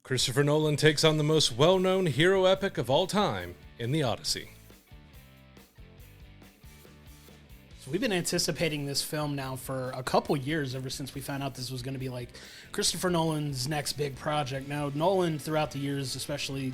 Christopher Nolan takes on the most well-known hero epic of all time in the Odyssey. So we've been anticipating this film now for a couple years, ever since we found out this was going to be like Christopher Nolan's next big project. Now, Nolan, throughout the years, especially,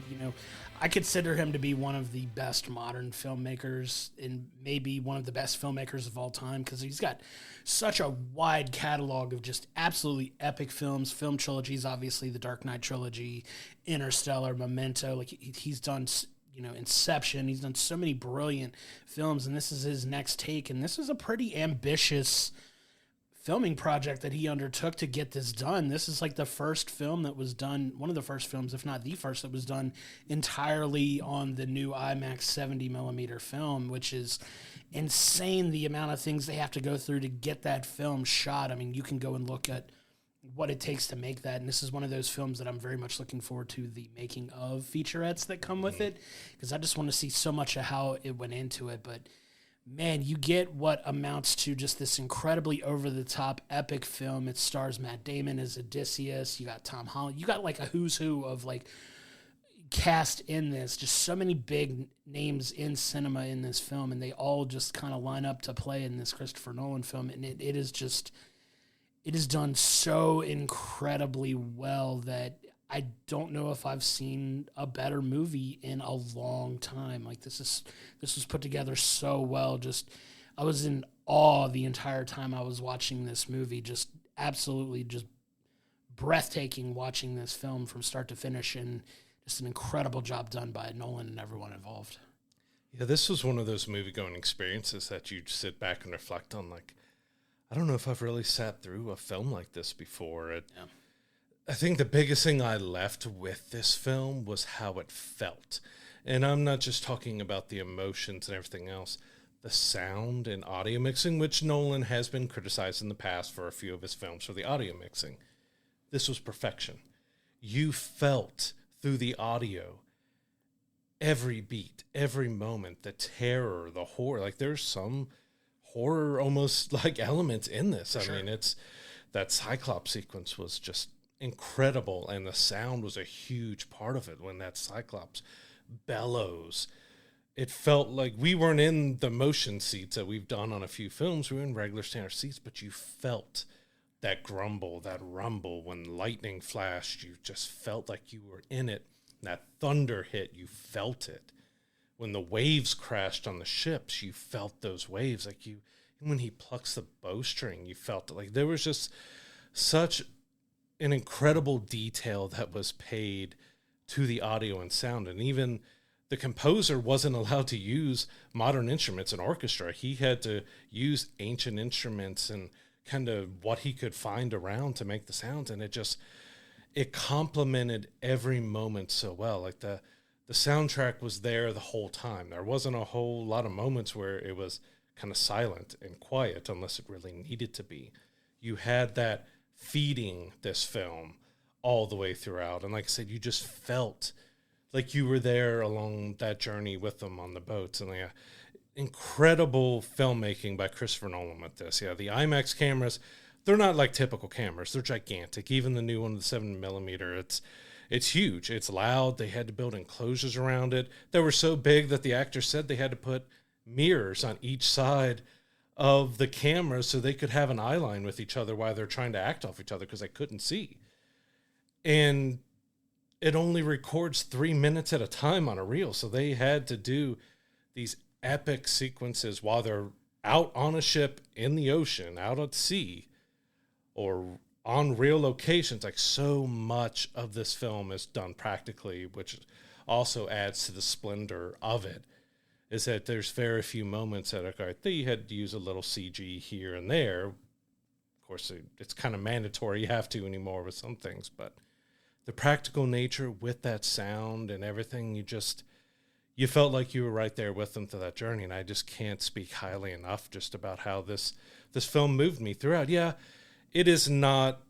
I consider him to be one of the best modern filmmakers and maybe one of the best filmmakers of all time, because he's got such a wide catalog of just absolutely epic films, film trilogies, obviously the Dark Knight trilogy, Interstellar, Memento. Like he's done, Inception. He's done so many brilliant films, and this is his next take. And this is a pretty ambitious filming project that he undertook to get this done. This is like the first film that was done, one of the first films, if not the first, that was done entirely on the new IMAX 70 millimeter film, which is insane, the amount of things they have to go through to get that film shot. I mean, you can go and look at what it takes to make that, and this is one of those films that I'm very much looking forward to the making of featurettes that come with it, because I just want to see so much of how it went into it. But man, you get what amounts to just this incredibly over-the-top epic film. It stars Matt Damon as Odysseus. You got Tom Holland. You got like a who's who of like cast in this. Just so many big names in cinema in this film, and they all just kind of line up to play in this Christopher Nolan film. And it is done so incredibly well that I don't know if I've seen a better movie in a long time. Like this was put together so well. Just I was in awe the entire time I was watching this movie. Just absolutely just breathtaking watching this film from start to finish, and just an incredible job done by Nolan and everyone involved. Yeah, this was one of those movie-going experiences that you sit back and reflect on, like, I don't know if I've really sat through a film like this before. I think the biggest thing I left with this film was how it felt. And I'm not just talking about the emotions and everything else. The sound and audio mixing, which Nolan has been criticized in the past for a few of his films for the audio mixing. This was perfection. You felt through the audio every beat, every moment, the terror, the horror. Like there's some horror almost like elements in this. I mean, that Cyclops sequence was just incredible, and the sound was a huge part of it. When that Cyclops bellows, it felt like we weren't in the motion seats that we've done on a few films. We were in regular standard seats, but you felt that grumble, that rumble. When lightning flashed, you just felt like you were in it. That thunder hit, you felt it. When the waves crashed on the ships, you felt those waves. Like and when he plucks the bowstring, you felt it. Like there was just such an incredible detail that was paid to the audio and sound. And even the composer wasn't allowed to use modern instruments in orchestra. He had to use ancient instruments and kind of what he could find around to make the sounds. And it complemented every moment so well. Like the soundtrack was there the whole time. There wasn't a whole lot of moments where it was kind of silent and quiet unless it really needed to be. You had that feeding this film all the way throughout. And like I said, you just felt like you were there along that journey with them on the boats. And incredible filmmaking by Christopher Nolan with this. Yeah, the IMAX cameras, they're not like typical cameras. They're gigantic. Even the new one, the 7 millimeter, it's huge. It's loud. They had to build enclosures around it. They were so big that the actors said they had to put mirrors on each side of the camera so they could have an eye line with each other while they're trying to act off each other because they couldn't see. And it only records 3 minutes at a time on a reel. So they had to do these epic sequences while they're out on a ship in the ocean, out at sea, or on real locations. Like so much of this film is done practically, which also adds to the splendor of it. Is that there's very few moments that they had to use a little CG here and there. Of course, it's kind of mandatory. You have to anymore with some things, but the practical nature with that sound and everything, you felt like you were right there with them through that journey. And I just can't speak highly enough just about how this film moved me throughout. Yeah, it is not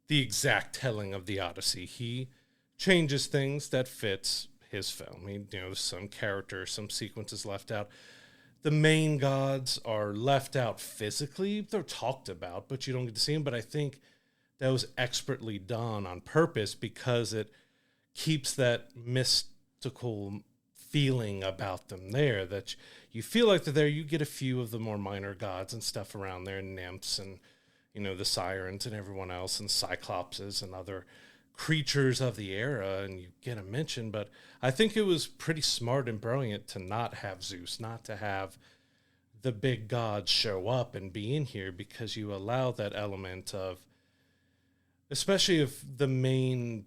the exact telling of the Odyssey. He changes things that fits his film. Some characters, some sequences left out. The main gods are left out physically. They're talked about, but you don't get to see them. But I think that was expertly done on purpose because it keeps that mystical feeling about them there, that you feel like they're there. You get a few of the more minor gods and stuff around there, nymphs and, the sirens and everyone else, and cyclopses and other creatures of the era, and you get a mention. But I think it was pretty smart and brilliant to not have Zeus, not to have the big gods show up and be in here, because you allow that element of, especially if the main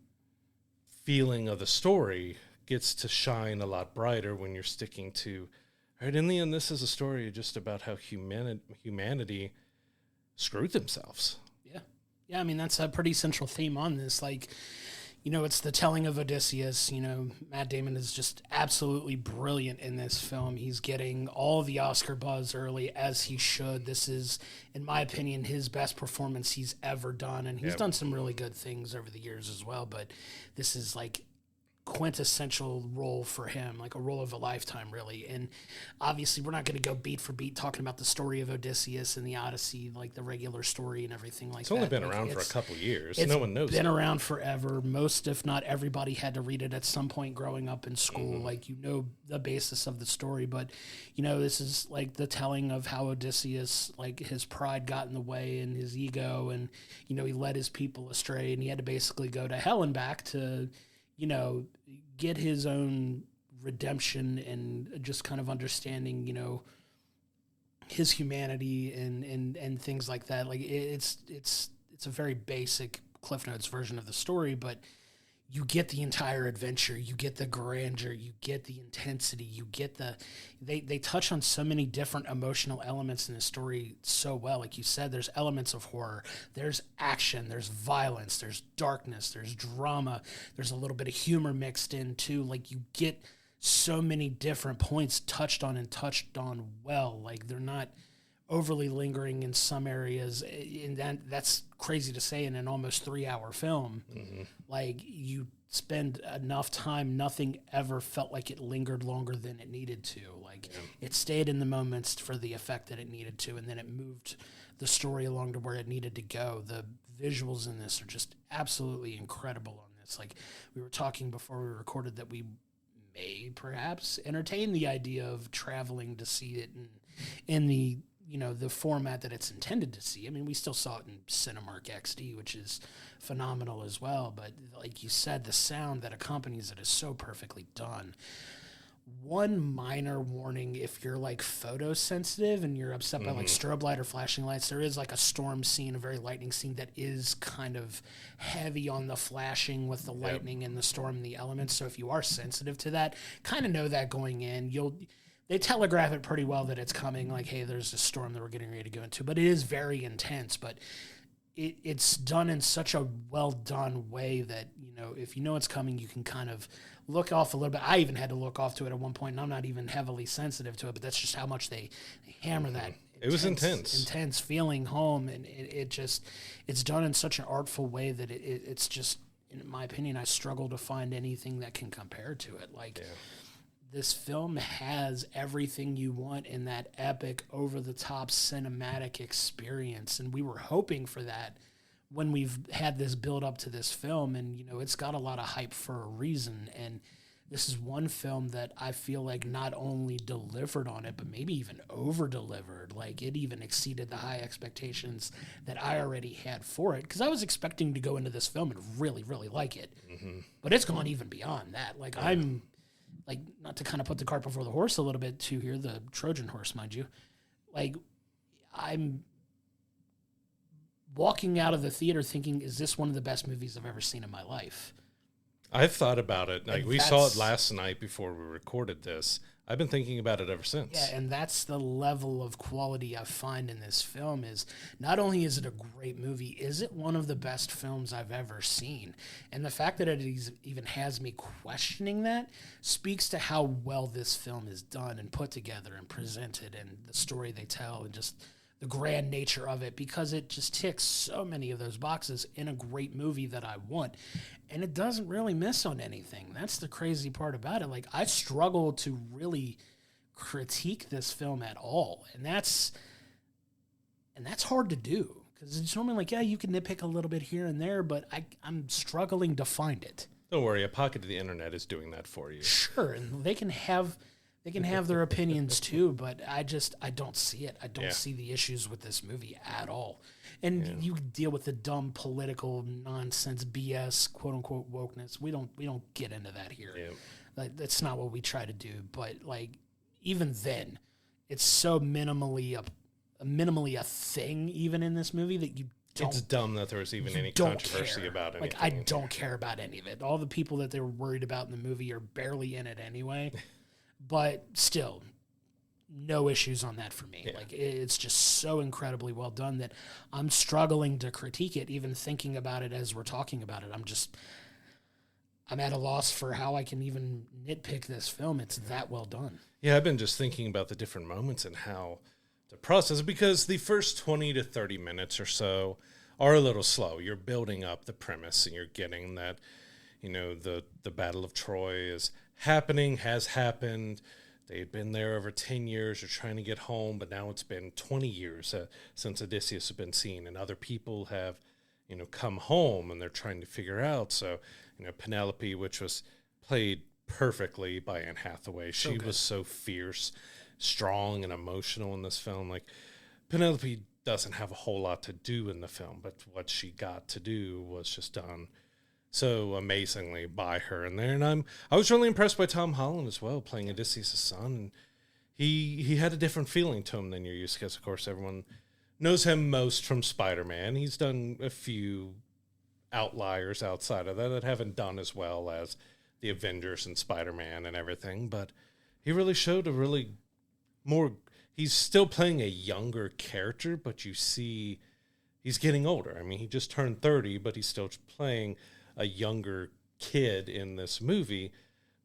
feeling of the story gets to shine a lot brighter when you're sticking to, right, in the end, this is a story just about how humanity screwed themselves. Yeah, I mean, that's a pretty central theme on this. Like, it's the telling of Odysseus. Matt Damon is just absolutely brilliant in this film. He's getting all the Oscar buzz early, as he should. This is, in my opinion, his best performance he's ever done. And he's done some really good things over the years as well. But this is like quintessential role for him, like a role of a lifetime, really. And obviously we're not going to go beat for beat talking about the story of Odysseus and the Odyssey, like the regular story and everything like that. It's only been around for a couple years. No one knows. It's been around forever. Most, if not everybody, had to read it at some point growing up in school. Like, the basis of the story. But, this is like the telling of how Odysseus, like, his pride got in the way and his ego, and, he led his people astray, and he had to basically go to hell and back to, get his own redemption and just kind of understanding, his humanity and things like that. Like, it's a very basic Cliff Notes version of the story, but you get the entire adventure, you get the grandeur, you get the intensity, you get they touch on so many different emotional elements in the story so well. Like you said, there's elements of horror, there's action, there's violence, there's darkness, there's drama, there's a little bit of humor mixed in too. Like, you get so many different points touched on well. Like, they're not overly lingering in some areas, and that's crazy to say in an almost 3-hour film. Like, you spend enough time, nothing ever felt like it lingered longer than it needed to. Like, it stayed in the moments for the effect that it needed to, and then it moved the story along to where it needed to go. The visuals in this are just absolutely incredible on this. Like, we were talking before we recorded that we may perhaps entertain the idea of traveling to see it in the the format that it's intended to see. I mean, we still saw it in Cinemark XD, which is phenomenal as well. But like you said, the sound that accompanies it is so perfectly done. One minor warning, if you're like photosensitive and you're upset by like strobe light or flashing lights, there is like a storm scene, a very lightning scene that is kind of heavy on the flashing with the lightning and the storm and the elements. So if you are sensitive to that, kind of know that going in. They telegraph it pretty well that it's coming, like, hey, there's a storm that we're getting ready to go into. But it is very intense, but it's done in such a well-done way that, if you know it's coming, you can kind of look off a little bit. I even had to look off to it at one point, and I'm not even heavily sensitive to it, but that's just how much they hammer that. It was intense. Intense feeling home, and it's done in such an artful way that it's just, in my opinion, I struggle to find anything that can compare to it. Like, this film has everything you want in that epic, over-the-top cinematic experience, and we were hoping for that when we've had this build up to this film, and it's got a lot of hype for a reason. And this is one film that I feel like not only delivered on it, but maybe even over-delivered. Like, it even exceeded the high expectations that I already had for it, because I was expecting to go into this film and really, really like it. But it's gone even beyond that. Like, I'm like, not to kind of put the cart before the horse a little bit too here, the Trojan horse, mind you. Like, I'm walking out of the theater thinking, is this one of the best movies I've ever seen in my life? I've thought about it. Like, we saw it last night before we recorded this. I've been thinking about it ever since. Yeah, and that's the level of quality I find in this film. Is not only is it a great movie, is it one of the best films I've ever seen? And the fact that it even has me questioning that speaks to how well this film is done and put together and presented, and the story they tell, and just the grand nature of it, because it just ticks so many of those boxes in a great movie that I want. And it doesn't really miss on anything. That's the crazy part about it. Like, I struggle to really critique this film at all. And that's hard to do, because it's normally like, yeah, you can nitpick a little bit here and there, but I'm struggling to find it. Don't worry, a pocket of the internet is doing that for you. Sure, and they can have their opinions too, but I don't see it. I don't see the issues with this movie at all. And you deal with the dumb political nonsense BS, quote unquote wokeness. We don't get into that here. Yeah. That's not what we try to do. But like even then, it's so minimally a thing even in this movie that you don't. It's dumb that there was even any controversy about anything. Like I don't care about any of it. All the people that they were worried about in the movie are barely in it anyway. But still, no issues on that for me. Yeah. Like it's just so incredibly well done that I'm struggling to critique it, even thinking about it as we're talking about it. I'm at a loss for how I can even nitpick this film. It's that well done. Yeah, I've been just thinking about the different moments and how to process, because the first 20 to 30 minutes or so are a little slow. You're building up the premise and you're getting that, the Battle of Troy is happening, has happened. They'd been there over 10 years. They're trying to get home, but now it's been 20 years since Odysseus has been seen, and other people have, come home, and they're trying to figure out. So, Penelope, which was played perfectly by Anne Hathaway, she was so fierce, strong, and emotional in this film. Like, Penelope doesn't have a whole lot to do in the film, but what she got to do was just done so amazingly by her in there. And I was really impressed by Tom Holland as well, playing Odysseus' son. And he had a different feeling to him than you're used to, because, of course, everyone knows him most from Spider-Man. He's done a few outliers outside of that haven't done as well as the Avengers and Spider-Man and everything. But he really showed he's still playing a younger character, but you see he's getting older. I mean, he just turned 30, but he's still playing a younger kid in this movie,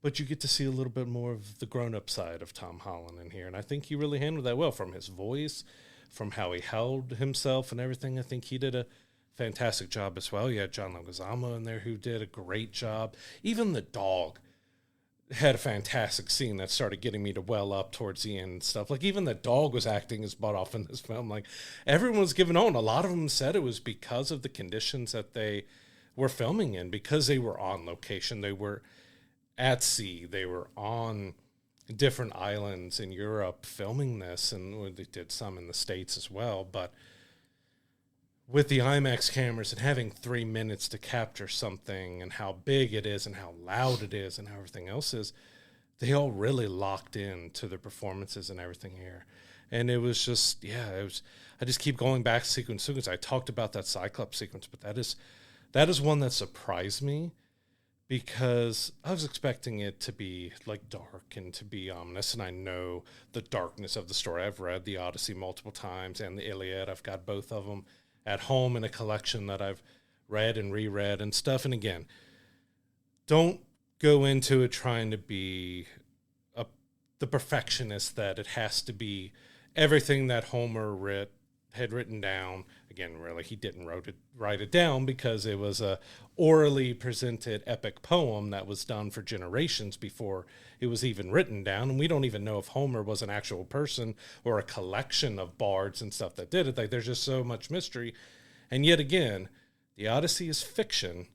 but you get to see a little bit more of the grown-up side of Tom Holland in here, and I think he really handled that well, from his voice, from how he held himself and everything. I think he did a fantastic job as well. You had John Leguizamo in there who did a great job. Even the dog had a fantastic scene that started getting me to well up towards the end and stuff. Like, even the dog was acting his butt off in this film. Like, everyone was giving on. A lot of them said it was because of the conditions that they were filming in, because they were on location. They were at sea. They were on different islands in Europe filming this, and they did some in the States as well. But with the IMAX cameras and having 3 minutes to capture something, and how big it is and how loud it is and how everything else is, they all really locked in to their performances and everything here. And it was just, I just keep going back sequence. I talked about that Cyclops sequence, but that is one that surprised me, because I was expecting it to be like dark and to be ominous, and I know the darkness of the story. I've read the Odyssey multiple times and the Iliad. I've got both of them at home in a collection that I've read and reread and stuff. And again, don't go into it trying to be the perfectionist that it has to be everything that Homer had written down. Again, really, he didn't write it down, because it was a orally presented epic poem that was done for generations before it was even written down. And we don't even know if Homer was an actual person or a collection of bards and stuff that did it. Like, there's just so much mystery. And yet again, the Odyssey is fiction.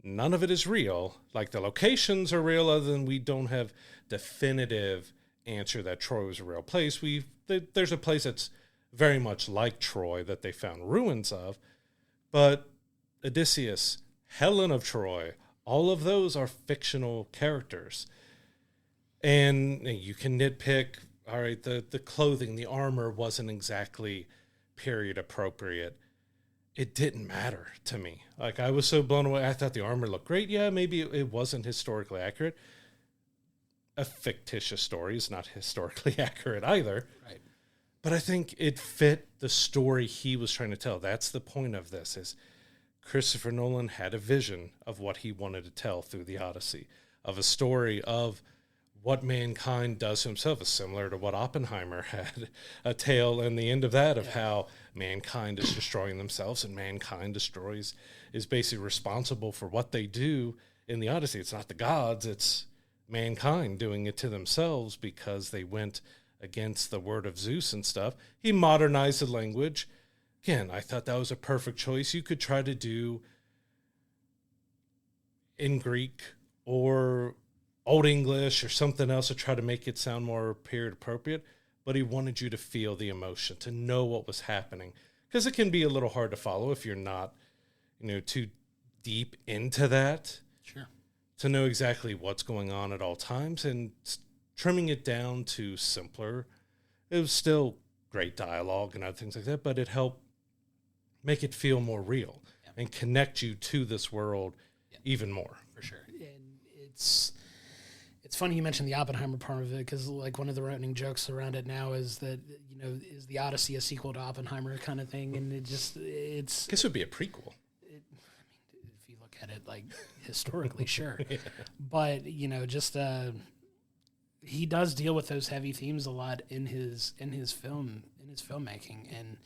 None of it is real. Like, the locations are real, other than we don't have definitive answer that Troy was a real place. There's a place that's very much like Troy that they found ruins of, but Odysseus, Helen of Troy, all of those are fictional characters. And you can nitpick, all right, the clothing, the armor wasn't exactly period appropriate. It didn't matter to me. Like, I was so blown away. I thought the armor looked great. Yeah, maybe it wasn't historically accurate. A fictitious story is not historically accurate either. Right. But I think it fit the story he was trying to tell. That's the point of this, is Christopher Nolan had a vision of what he wanted to tell through the Odyssey, of a story of what mankind does to himself. Is similar to what Oppenheimer had, a tale in the end of that of how mankind is destroying themselves, and mankind is basically responsible for what they do in the Odyssey. It's not the gods, it's mankind doing it to themselves because they went against the word of Zeus and stuff. He modernized the language. Again, I thought that was a perfect choice. You could try to do in Greek or Old English or something else to try to make it sound more period appropriate, but he wanted you to feel the emotion, to know what was happening. Because it can be a little hard to follow if you're not, too deep into that. Sure. To know exactly what's going on at all times, and trimming it down to simpler. It was still great dialogue and other things like that, but it helped make it feel more real and connect you to this world even more. For sure. And it's funny you mentioned the Oppenheimer part of it, because like one of the running jokes around it now is that, is the Odyssey a sequel to Oppenheimer kind of thing? And it's... I guess it would be a prequel. If you look at it like historically, sure. Yeah. But, he does deal with those heavy themes a lot in his filmmaking. And,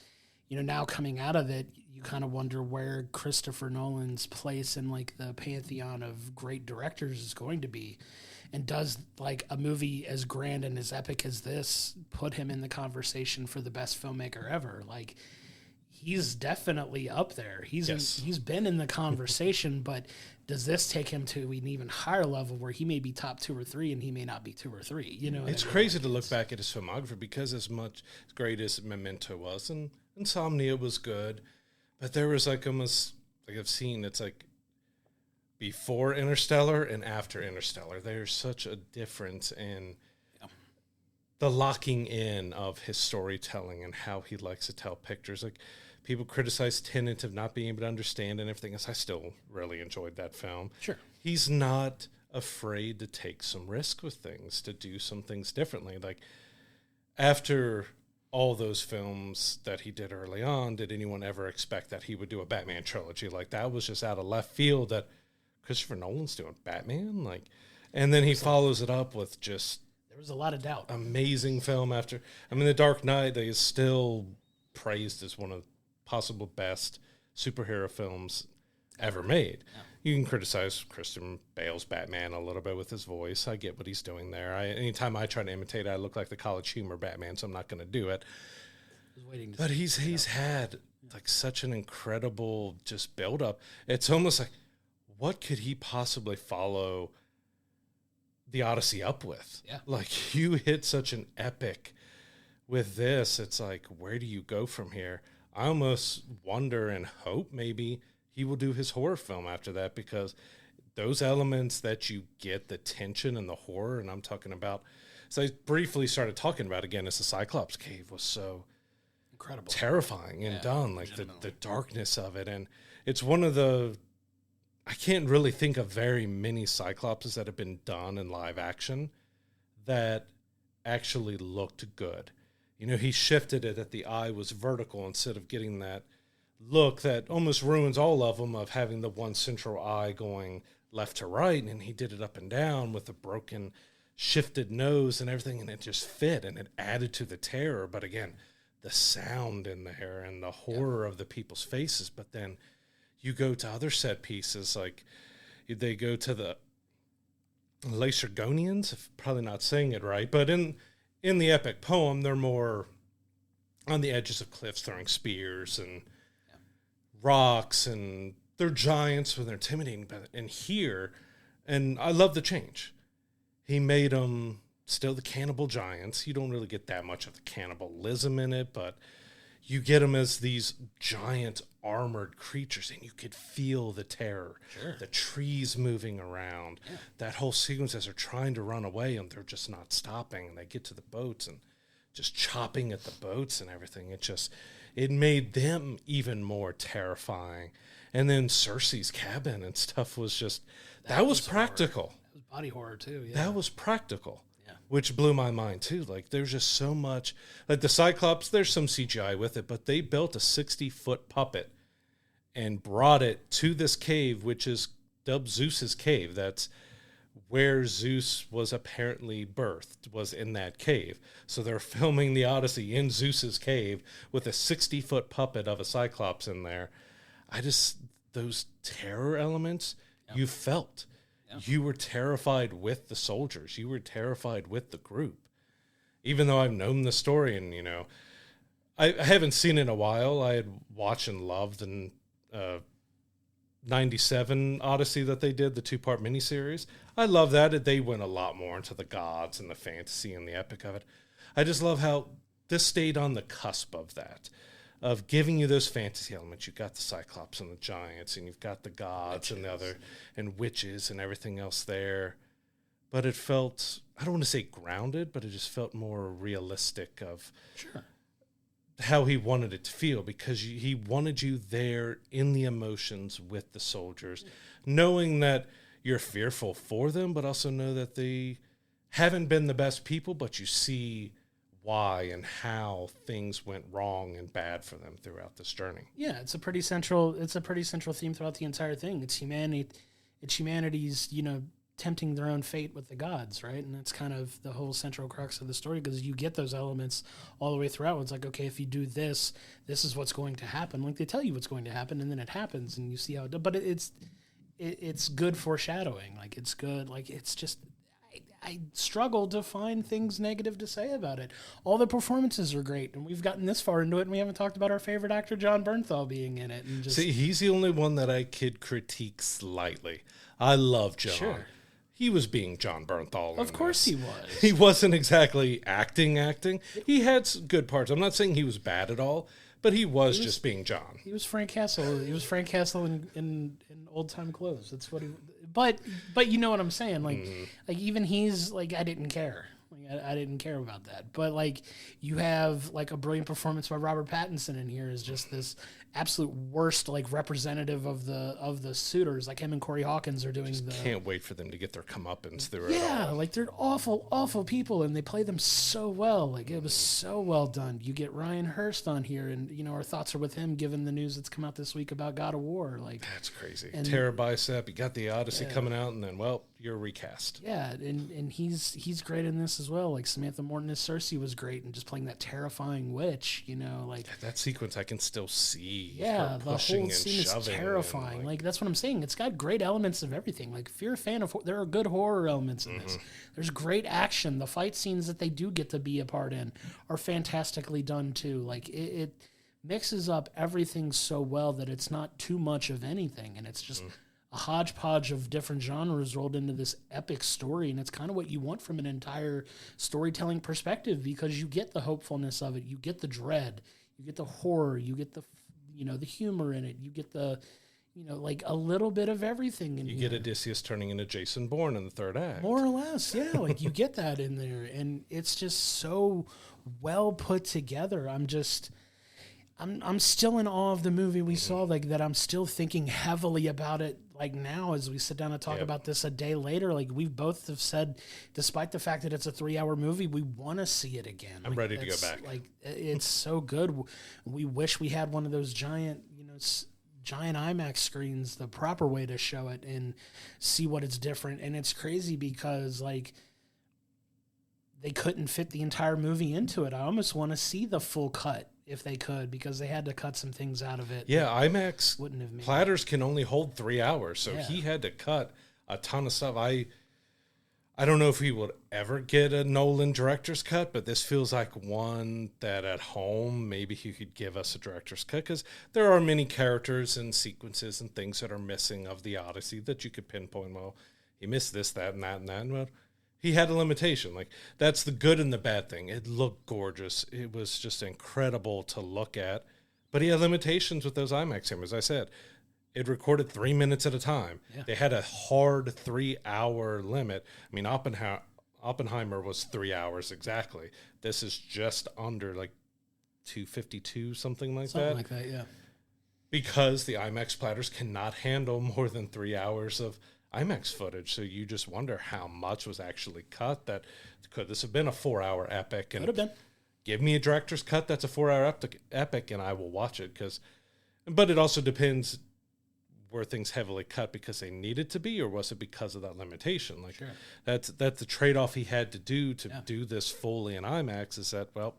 now coming out of it, you kind of wonder where Christopher Nolan's place in like the pantheon of great directors is going to be. And does like a movie as grand and as epic as this put him in the conversation for the best filmmaker ever? Like, he's definitely up there. He's been in the conversation, but does this take him to an even higher level where he may be top 2 or 3 and he may not be 2 or 3? It's crazy to look back at his filmography, because as great as Memento was, and Insomnia was good, but there was like almost like I've seen, it's like before Interstellar and after Interstellar. There's such a difference in the locking in of his storytelling and how he likes to tell pictures. Like, people criticize Tenet of not being able to understand and everything else. I still really enjoyed that film. Sure. He's not afraid to take some risk with things, to do some things differently. Like, after all those films that he did early on, did anyone ever expect that he would do a Batman trilogy? Like, that was just out of left field, that Christopher Nolan's doing Batman. Like, and then he follows it up with just... There was a lot of doubt. Amazing film after... The Dark Knight is still praised as one of the possible best superhero films ever made. Yeah. You can criticize Christian Bale's Batman a little bit with his voice. I get what he's doing there. Anytime I try to imitate, I look like the College Humor Batman, so I'm not going to do it. But he's had like such an incredible just build up. It's almost like, what could he possibly follow the Odyssey up with? Yeah. Like, you hit such an epic with this. It's like, where do you go from here? I almost wonder and hope maybe he will do his horror film after that, because those elements that you get, the tension and the horror, and I'm talking about, so I briefly started talking about again, as the Cyclops cave was so incredible, terrifying and done, like the darkness of it. And it's one of the, I can't really think of very many Cyclopses that have been done in live action that actually looked good. He shifted it that the eye was vertical instead of getting that look that almost ruins all of them, of having the one central eye going left to right, and he did it up and down with a broken, shifted nose and everything, and it just fit, and it added to the terror. But again, the sound in there and the horror of the people's faces. But then you go to other set pieces, like they go to the Lacergonians, probably not saying it right, but in the epic poem, they're more on the edges of cliffs throwing spears and rocks, and they're giants when they're intimidating. But in here, and I love the change. He made them still the cannibal giants. You don't really get that much of the cannibalism in it, but you get them as these giant armored creatures, and you could feel the terror. Sure. The trees moving around. Yeah. That whole sequence as they're trying to run away, and they're just not stopping, and they get to the boats and just chopping at the boats and everything. It made them even more terrifying. And then Cersei's cabin and stuff was just, that was practical. Horror. That was body horror too. Yeah. That was practical. Which blew my mind too. Like, there's just so much, like the Cyclops, there's some CGI with it, but they built a 60-foot puppet and brought it to this cave, which is dubbed Zeus's cave. That's where Zeus was apparently birthed, was in that cave. So they're filming the Odyssey in Zeus's cave with a 60-foot puppet of a Cyclops in there. Those terror elements, you felt. You were terrified with the soldiers. You were terrified with the group. Even though I've known the story, and, I haven't seen it in a while. I had watched and loved and '97 Odyssey that they did, the 2-part miniseries. I love that. They went a lot more into the gods and the fantasy and the epic of it. I just love how this stayed on the cusp of that, of giving you those fantasy elements. You've got the Cyclops and the giants, and you've got the gods and the other, and witches and everything else there. But it felt, I don't want to say grounded, but it just felt more realistic of how he wanted it to feel, because he wanted you there in the emotions with the soldiers, knowing that you're fearful for them, but also know that they haven't been the best people, but you see why and how things went wrong and bad for them throughout this journey. Yeah, it's a pretty central theme throughout the entire thing. It's humanity's, tempting their own fate with the gods, right? And that's kind of the whole central crux of the story, because you get those elements all the way throughout. It's like, okay, if you do this, this is what's going to happen. Like, they tell you what's going to happen, and then it happens, and you see how it does. But it's good foreshadowing. Like, it's good. Like, it's just, I struggle to find things negative to say about it. All the performances are great, and we've gotten this far into it, and we haven't talked about our favorite actor, John Bernthal, being in it. And just, see, he's the only one that I could critique slightly. I love John. Sure. He was being John Bernthal. Of course he was. He wasn't exactly acting. He had some good parts. I'm not saying he was bad at all, but he was just being John. He was Frank Castle. He was Frank Castle in old time clothes. That's what he. But you know what I'm saying? Like like even he's like, I didn't care. Like, I didn't care about that. but like, you have like a brilliant performance by Robert Pattinson in here is just this absolute worst like representative of the suitors. Like, him and Corey Hawkins are doing can't wait for them to get their comeuppance through it. Yeah, like, they're awful people, and they play them so well. Like, it was so well done. You get Ryan Hurst on here, and our thoughts are with him given the news that's come out this week about God of War. Like, that's crazy. Terra Bicep, you got the Odyssey coming out, and then, well, you're recast. Yeah, and he's great in this as well. Like, Samantha Morton as Cersei was great, and just playing that terrifying witch, like that sequence I can still see. Yeah, the whole scene is terrifying. Like, that's what I'm saying. It's got great elements of everything. Like, if you're a fan of, there are good horror elements in this. There's great action. The fight scenes that they do get to be a part in are fantastically done too. Like, it mixes up everything so well that it's not too much of anything, and it's just a hodgepodge of different genres rolled into this epic story. And it's kind of what you want from an entire storytelling perspective, because you get the hopefulness of it, you get the dread, you get the horror, you get the the humor in it, you get the like a little bit of everything in you get Odysseus turning into Jason Bourne in the third act, more or less. Yeah, like, you get that in there, and it's just so well put together. I'm still in awe of the movie we saw, like, that I'm still thinking heavily about it, like, now as we sit down and talk about this a day later. Like, we both have said, despite the fact that it's a 3-hour movie, we want to see it again. I'm ready to go back. Like, it's so good. We wish we had one of those giant IMAX screens, the proper way to show it and see what it's different. And it's crazy because, like, they couldn't fit the entire movie into it. I almost want to see the full cut if they could, because they had to cut some things out of it. Yeah, IMAX wouldn't have made platters can only hold 3 hours, so he had to cut a ton of stuff. I don't know if he would ever get a Nolan director's cut, but this feels like one that at home maybe he could give us a director's cut, because there are many characters and sequences and things that are missing of the Odyssey that you could pinpoint. Well, he missed this, that, and that, and that. And well, he had a limitation. Like, that's the good and the bad thing. It looked gorgeous. It was just incredible to look at. But he had limitations with those IMAX cameras. I said, it recorded 3 minutes at a time. Yeah. They had a hard 3-hour limit. I mean, Oppenheimer was 3 hours exactly. This is just under, like, 252, something like that. Something like that, yeah. Because the IMAX platters cannot handle more than 3 hours of IMAX footage, so you just wonder how much was actually cut. That could this have been a 4-hour epic? And could have been. Give me a director's cut that's a 4-hour epic, and I will watch it. But it also depends, were things heavily cut because they needed to be, or was it because of that limitation? Like, that's the trade-off he had to do do this fully in IMAX. Is that, well,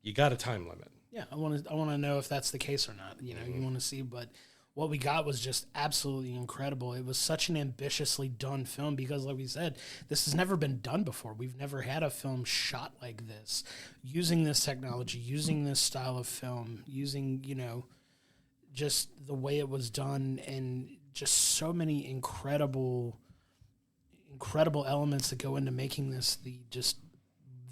you got a time limit. Yeah, I want to know if that's the case or not. You want to see, but what we got was just absolutely incredible. It was such an ambitiously done film because, like we said, this has never been done before. We've never had a film shot like this, using this technology, using this style of film, using, just the way it was done, and just so many incredible elements that go into making this the just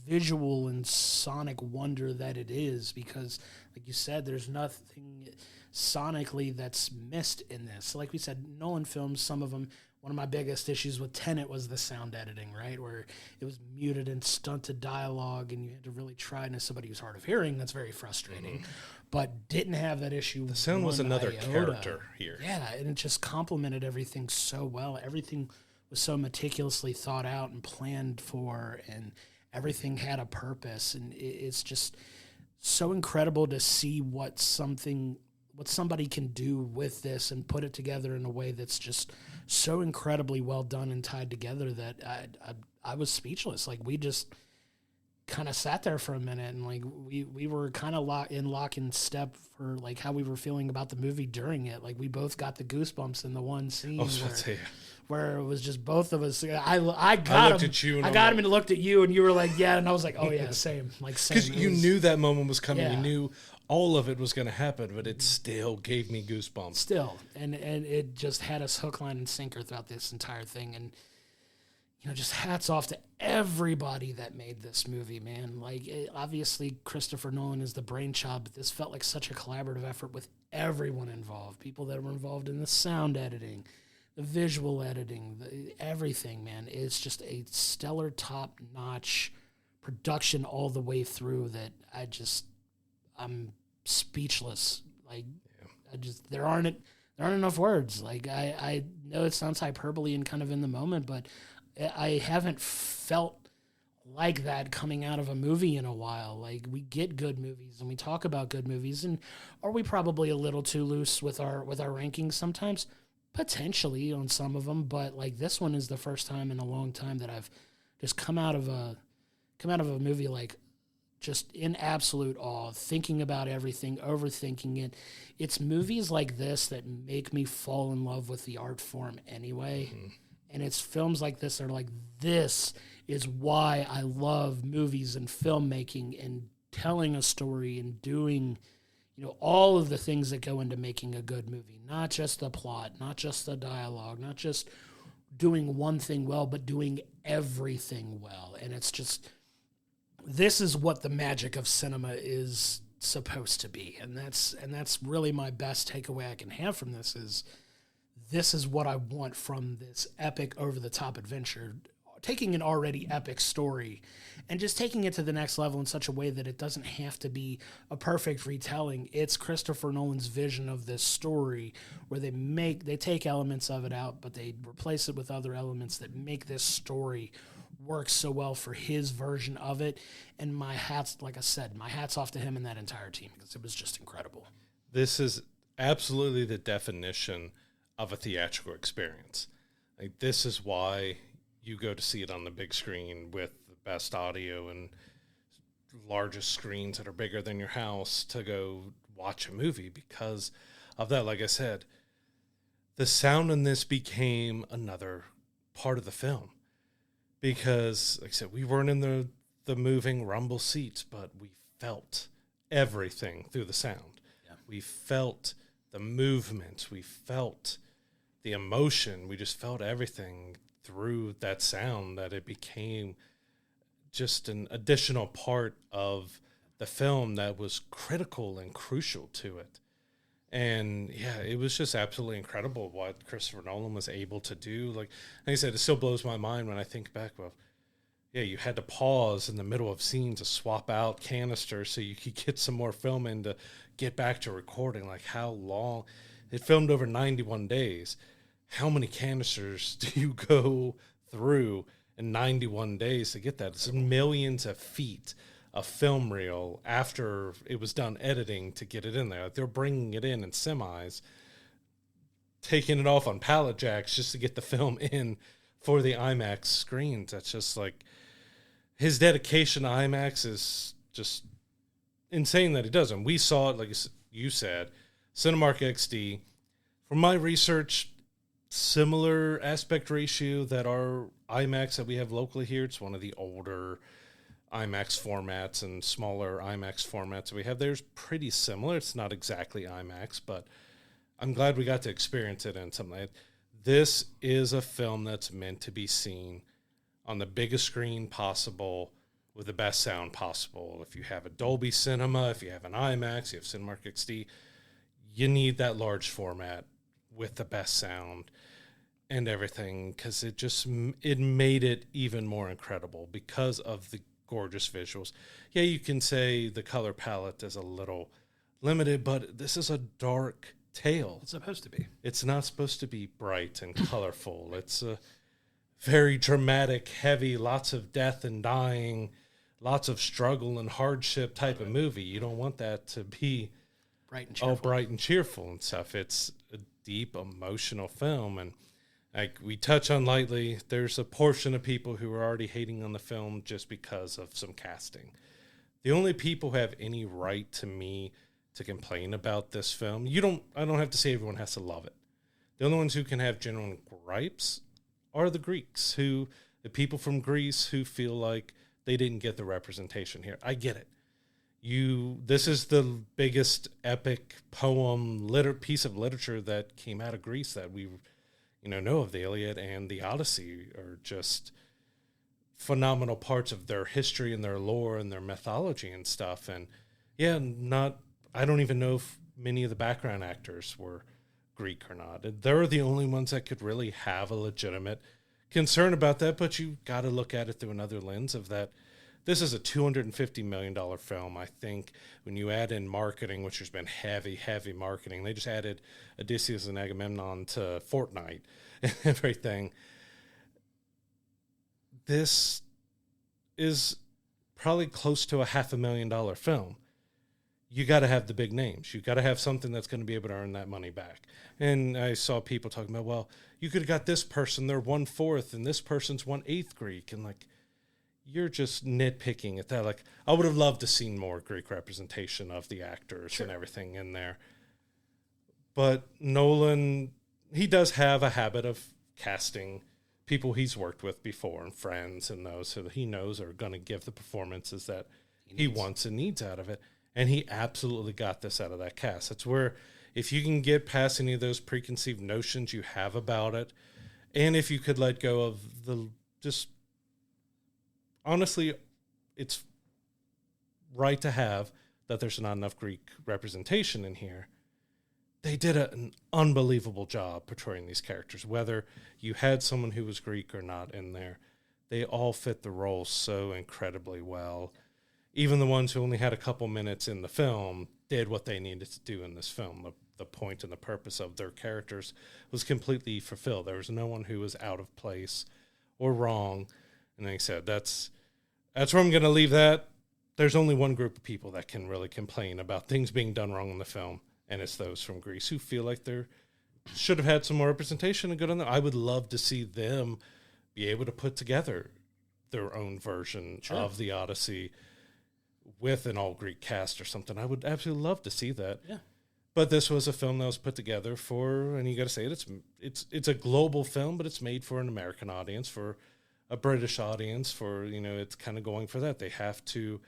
visual and sonic wonder that it is, because like you said, there's nothing sonically that's missed in this. Like we said, Nolan films, some of them, one of my biggest issues with Tenet was the sound editing, right? Where it was muted and stunted dialogue, and you had to really try, and as somebody who's hard of hearing, that's very frustrating. But didn't have that issue. The sound was another character here. Yeah, and it just complemented everything so well. Everything was so meticulously thought out and planned for, and everything had a purpose. And it's just so incredible to see what somebody can do with this and put it together in a way that's just so incredibly well done and tied together that I was speechless. Like, we just kind of sat there for a minute, and like we were kind of lock in step for like how we were feeling about the movie during it. Like, we both got the goosebumps in the one scene where it was just both of us. I got him and looked at you, and you were like, yeah, and I was like, oh yeah, same. Like, same. Because you knew that moment was coming. Yeah. You knew all of it was going to happen, but it still gave me goosebumps. Still, and it just had us hook, line, and sinker throughout this entire thing. And just hats off to everybody that made this movie, man. Like, obviously, Christopher Nolan is the brainchild, but this felt like such a collaborative effort with everyone involved. People that were involved in the sound editing, the visual editing, everything, man. It's just a stellar, top-notch production all the way through that I'm speechless. Like, there aren't enough words. Like, I know it sounds hyperbole and kind of in the moment, but I haven't felt like that coming out of a movie in a while. Like, we get good movies and we talk about good movies, and are we probably a little too loose with our rankings sometimes? Potentially on some of them, but like, this one is the first time in a long time that I've just come out of a movie like just in absolute awe, thinking about everything, overthinking it. It's movies like this that make me fall in love with the art form anyway. Mm-hmm. And it's films like this that are like, this is why I love movies and filmmaking and telling a story and doing, all of the things that go into making a good movie. Not just the plot, not just the dialogue, not just doing one thing well, but doing everything well. And it's just, this is what the magic of cinema is supposed to be. And that's really my best takeaway I can have from this is, this is what I want from this epic, over-the-top adventure, taking an already epic story and just taking it to the next level in such a way that it doesn't have to be a perfect retelling. It's Christopher Nolan's vision of this story where they take elements of it out, but they replace it with other elements that make this story work so well for his version of it. And my hats off to him and that entire team, because it was just incredible. This is absolutely the definition of a theatrical experience. Like, this is why you go to see it on the big screen with the best audio and largest screens that are bigger than your house to go watch a movie, because of that. Like I said, the sound in this became another part of the film, because, like I said, we weren't in the moving rumble seats, but we felt everything through the sound. Yeah. We felt the movement. We felt the emotion. We just felt everything through that sound, that it became just an additional part of the film that was critical and crucial to it. And yeah, it was just absolutely incredible what Christopher Nolan was able to do. Like I said, it still blows my mind when I think back, well, yeah, you had to pause in the middle of scenes to swap out canisters so you could get some more film in to get back to recording. Like, how long? It filmed over 91 days. How many canisters do you go through in 91 days to get that? It's millions of feet of film reel after it was done editing to get it in there. Like, they're bringing it in semis, taking it off on pallet jacks just to get the film in for the IMAX screens. That's just like, his dedication to IMAX is just insane that he does. And we saw it, like you said, Cinemark XD. From my research, similar aspect ratio that our IMAX that we have locally here. It's one of the older IMAX formats and smaller IMAX formats that we have. There's pretty similar. It's not exactly IMAX, but I'm glad we got to experience it in something like that. This is a film that's meant to be seen on the biggest screen possible with the best sound possible. If you have a Dolby Cinema, if you have an IMAX, you have Cinemark XD, you need that large format with the best sound and everything, because it made it even more incredible because of the gorgeous visuals. Yeah, you can say the color palette is a little limited, but this is a dark tale. It's supposed to be. It's not supposed to be bright and colorful. It's a very dramatic, heavy, lots of death and dying, lots of struggle and hardship type of movie. You don't want that to be bright and cheerful. all bright and cheerful and stuff. It's a deep, emotional film. And like we touch on lightly, there's a portion of people who are already hating on the film just because of some casting. The only people who have any right to complain about this film, I don't have to say everyone has to love it. The only ones who can have genuine gripes are the Greeks, the people from Greece who feel like they didn't get the representation here. I get it. This is the biggest epic poem, piece of literature that came out of Greece that we, know of. The Iliad and the Odyssey are just phenomenal parts of their history and their lore and their mythology and stuff. And yeah, I don't even know if many of the background actors were Greek or not. They're the only ones that could really have a legitimate concern about that, but you got to look at it through another lens of that. This is a $250 million film. I think when you add in marketing, which has been heavy, heavy marketing, they just added Odysseus and Agamemnon to Fortnite and everything. This is probably close to a $500,000 film. You got to have the big names. You got to have something that's going to be able to earn that money back. And I saw people talking about, well, you could have got this person, they're 1/4, and this person's 1/8 Greek. And like, you're just nitpicking at that. Like, I would have loved to seen more Greek representation of the actors and everything in there. But Nolan, he does have a habit of casting people he's worked with before and friends and those who he knows are going to give the performances that he wants and needs out of it. And he absolutely got this out of that cast. That's where, if you can get past any of those preconceived notions you have about it, and if you could let go of honestly, it's right to have that there's not enough Greek representation in here. They did an unbelievable job portraying these characters, whether you had someone who was Greek or not in there. They all fit the role so incredibly well. Even the ones who only had a couple minutes in the film did what they needed to do in this film. The point and the purpose of their characters was completely fulfilled. There was no one who was out of place or wrong. And like I said, that's where I'm going to leave that. There's only one group of people that can really complain about things being done wrong in the film, and it's those from Greece who feel like they should have had some more representation and good on them. I would love to see them be able to put together their own version of the Odyssey with an all-Greek cast or something. I would absolutely love to see that. Yeah. But this was a film that was put together for, and you got to say it's a global film, but it's made for an American audience, for a British audience, for, it's kind of going for that. They have to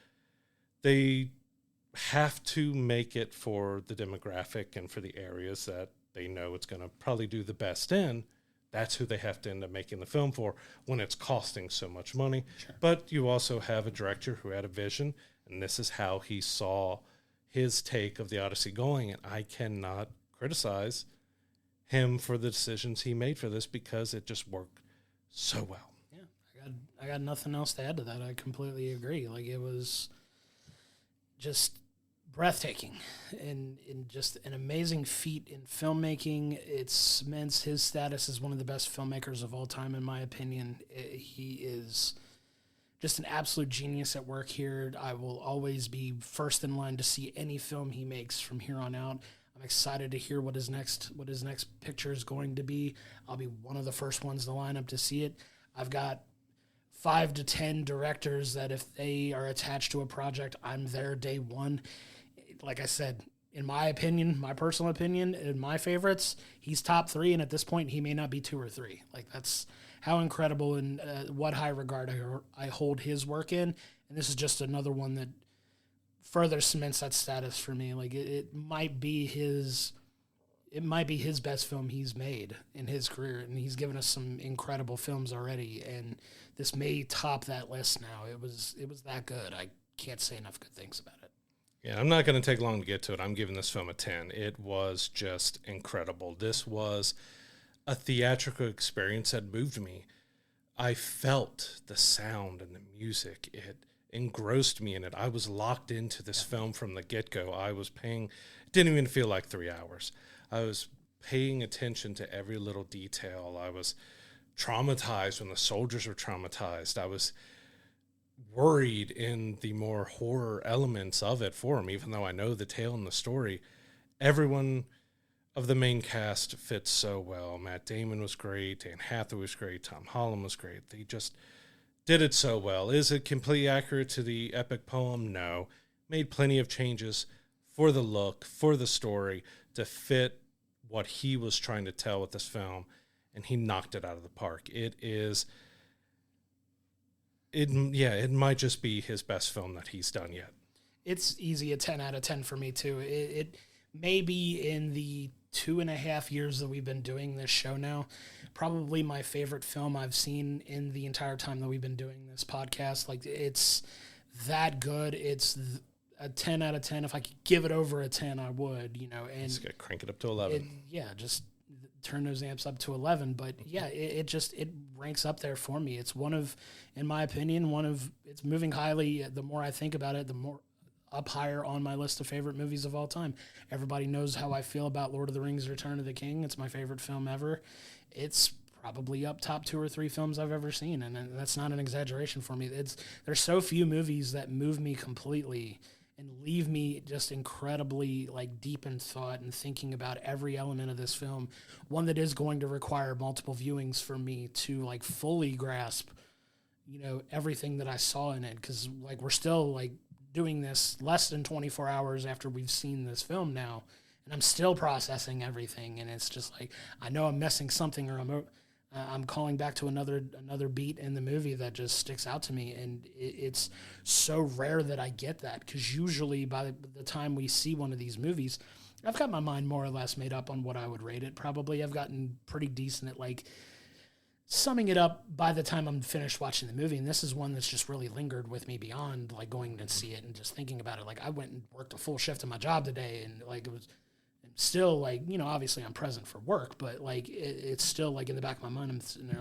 make it for the demographic and for the areas that they know it's going to probably do the best in. That's who they have to end up making the film for when it's costing so much money. Sure. But you also have a director who had a vision, and this is how he saw his take of the Odyssey going. And I cannot criticize him for the decisions he made for this because it just worked so well. Yeah, I got nothing else to add to that. I completely agree. Like, it was just breathtaking and just an amazing feat in filmmaking. It cements his status as one of the best filmmakers of all time, in my opinion. He is just an absolute genius at work here. I will always be first in line to see any film he makes from here on out. I'm excited to hear what his next picture is going to be. I'll be one of the first ones to line up to see it. I've got 5 to 10 directors that if they are attached to a project, I'm there day one. Like I said, in my opinion, my personal opinion, in my favorites, he's top 3, and at this point, he may not be 2 or 3. Like, that's how incredible and what high regard I hold his work in. And this is just another one that further cements that status for me. Like, it might be his it might be his best film he's made in his career, and he's given us some incredible films already, and this may top that list now. It was that good. I can't say enough good things about it. Yeah, I'm not going to take long to get to it. I'm giving this film a 10. It was just incredible. This was a theatrical experience that moved me. I felt the sound and the music. It engrossed me in it. I was locked into this film from the get-go. I was paying, it didn't even feel like 3 hours. I was paying attention to every little detail. I was traumatized when the soldiers were traumatized. I was worried in the more horror elements of it for him, even though I know the tale and the story. Everyone of the main cast fits so well. Matt Damon was great. Anne Hathaway was great. Tom Holland was great. They just did it so well. Is it completely accurate to the epic poem? No. Made plenty of changes for the look, for the story, to fit what he was trying to tell with this film, and he knocked it out of the park. It might just be his best film that he's done yet. It's easy a 10 out of 10 for me, too. It may be in the 2.5 years that we've been doing this show now, probably my favorite film I've seen in the entire time that we've been doing this podcast. Like, it's that good. It's a 10 out of 10. If I could give it over a 10, I would, and just gotta crank it up to 11. Just turn those amps up to 11. But yeah, it ranks up there for me. It's in my opinion, it's moving highly. The more I think about it, the more up higher on my list of favorite movies of all time. Everybody knows how I feel about Lord of the Rings: Return of the King. It's my favorite film ever. It's probably up top 2 or 3 films I've ever seen, and that's not an exaggeration for me. There's so few movies that move me completely and leave me just incredibly deep in thought and thinking about every element of this film. One that is going to require multiple viewings for me to fully grasp, everything that I saw in it. Because we're still doing this less than 24 hours after we've seen this film now, and I'm still processing everything. And it's just I know I'm missing something, or I'm calling back to another beat in the movie that just sticks out to me. And it's so rare that I get that, because usually by the time we see one of these movies, I've got my mind more or less made up on what I would rate it. Probably I've gotten pretty decent at summing it up by the time I'm finished watching the movie. And this is one that's just really lingered with me beyond going to see it and just thinking about it. I went and worked a full shift at my job today, and it was still obviously I'm present for work, but it's still in the back of my mind. I'm sitting there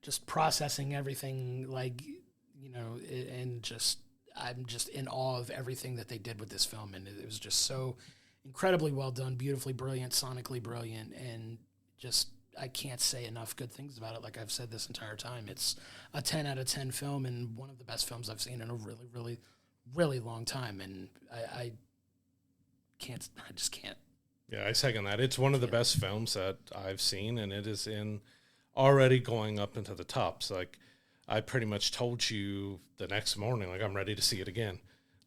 just processing everything, and I'm just in awe of everything that they did with this film. And it was just so incredibly well done, beautifully brilliant, sonically brilliant, and just, I can't say enough good things about it. Like I've said this entire time, it's a 10 out of 10 film, and one of the best films I've seen in a really, really, really long time. And I just can't. Yeah, I second that. It's one of the best films that I've seen, and it is already going up into the tops. I pretty much told you the next morning, I'm ready to see it again.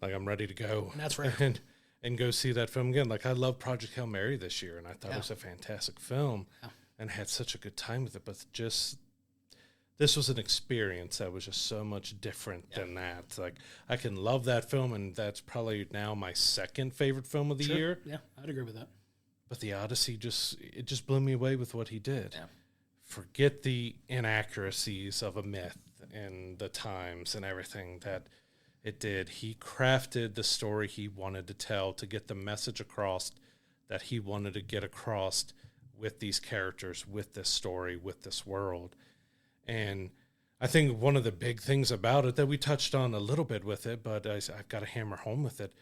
I'm ready to go. And that's right. And go see that film again. I love Project Hail Mary this year, and I thought it was a fantastic film, and had such a good time with it. But this was an experience that was just so much different than that. I can love that film, and that's probably now my second favorite film of the year. Yeah, I'd agree with that. But the Odyssey just blew me away with what he did. Yeah. Forget the inaccuracies of a myth and the times and everything that it did. He crafted the story he wanted to tell to get the message across that he wanted to get across with these characters, with this story, with this world. And I think one of the big things about it that we touched on a little bit with it, but I've got to hammer home with it,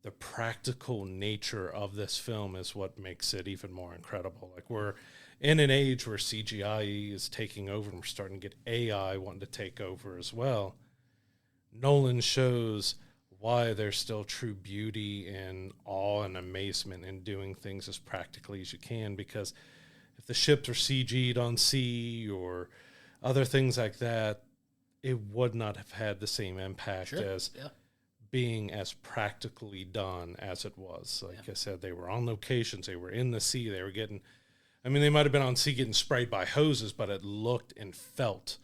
the practical nature of this film is what makes it even more incredible. We're in an age where CGI is taking over, and we're starting to get AI wanting to take over as well. Nolan shows why there's still true beauty and awe and amazement in doing things as practically as you can, because if the ships are CG'd on sea or other things like that, it would not have had the same impact as being as practically done as it was. I said, they were on locations, they were in the sea, they were they might have been on sea getting sprayed by hoses, but it looked and felt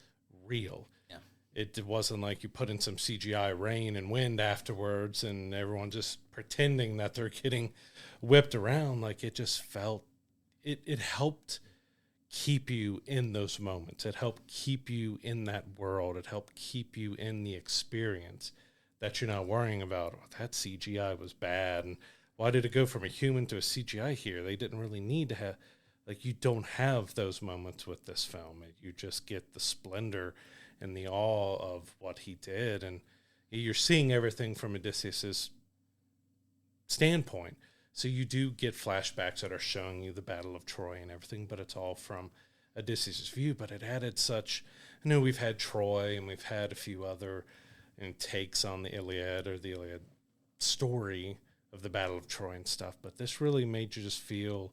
real. Yeah. It wasn't like you put in some CGI rain and wind afterwards and everyone just pretending that they're getting whipped around. Like, it just felt, it helped keep you in those moments. It helped keep you in that world. It helped keep you in the experience, that you're not worrying about, oh, that CGI was bad. And why did it go from a human to a CGI here? They didn't really need to have, like, you don't have those moments with this film. You just get the splendor and the awe of what he did. And you're seeing everything from Odysseus's standpoint. So you do get flashbacks that are showing you the Battle of Troy and everything, but it's all from Odysseus's view. But it added such, I know we've had Troy and we've had a few other takes on the Iliad or the Iliad story of the Battle of Troy and stuff, but this really made you just feel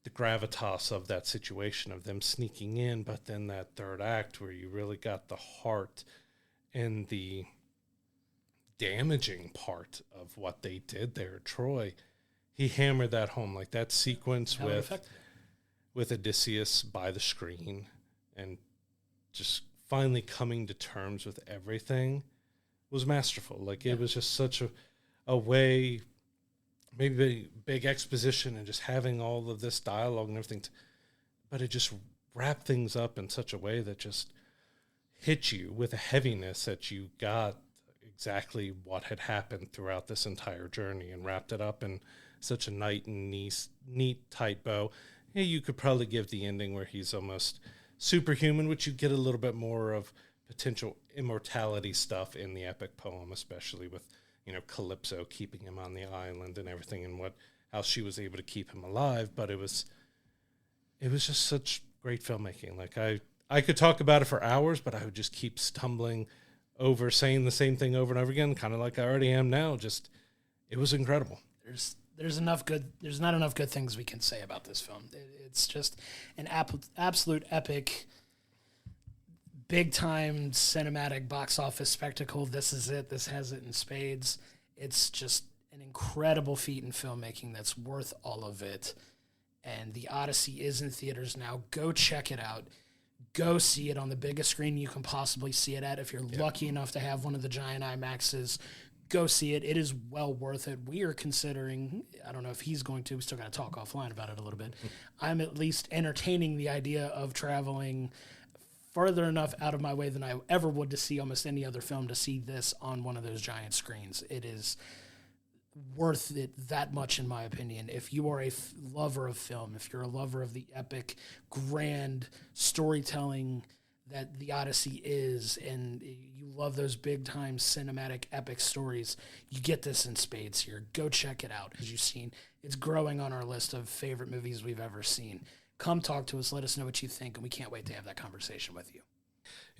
the gravitas of that situation, of them sneaking in, but then that third act where you really got the heart and the damaging part of what they did there. Troy, he hammered that home, like that sequence with Odysseus by the screen and just finally coming to terms with everything was masterful. Like, it was just such a way, maybe big exposition and just having all of this dialogue and everything, but it just wrapped things up in such a way that just hit you with a heaviness that you got exactly what had happened throughout this entire journey and wrapped it up in such a neat, tight bow. Yeah, you could probably give the ending where he's almost superhuman, which you get a little bit more of potential immortality stuff in the epic poem, especially with, you know, Calypso keeping him on the island and everything, and how she was able to keep him alive. But it was just such great filmmaking. Like, I could talk about it for hours, but I would just keep stumbling over saying the same thing over and over again, kind of like I already am now. Just, it was incredible. There's not enough good things we can say about this film. It's just an absolute epic, big time cinematic box office spectacle. This is it. This has it in spades. It's just an incredible feat in filmmaking that's worth all of it. And the Odyssey is in theaters now. Go check it out. Go see it on the biggest screen you can possibly see it at. If you're lucky enough to have one of the giant IMAXs, go see it. It is well worth it. We are considering, I don't know if he's going to, we still got to talk offline about it a little bit. I'm at least entertaining the idea of traveling further enough out of my way than I ever would to see almost any other film, to see this on one of those giant screens. It is worth it that much, in my opinion. If you are a lover of film, if you're a lover of the epic, grand storytelling that the Odyssey is, and you love those big-time cinematic epic stories, you get this in spades here. Go check it out. As you've seen, it's growing on our list of favorite movies we've ever seen. Come talk to us. Let us know what you think, and we can't wait to have that conversation with you.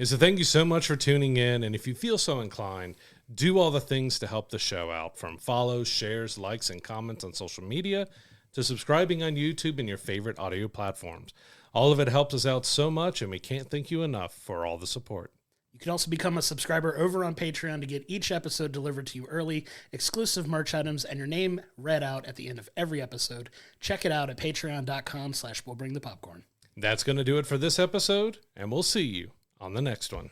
So thank you so much for tuning in, and if you feel so inclined, do all the things to help the show out, from follows, shares, likes, and comments on social media to subscribing on YouTube and your favorite audio platforms. All of it helps us out so much, and we can't thank you enough for all the support. You can also become a subscriber over on Patreon to get each episode delivered to you early, exclusive merch items, and your name read out at the end of every episode. Check it out at patreon.com/we'll bring the popcorn. That's going to do it for this episode, and we'll see you on the next one.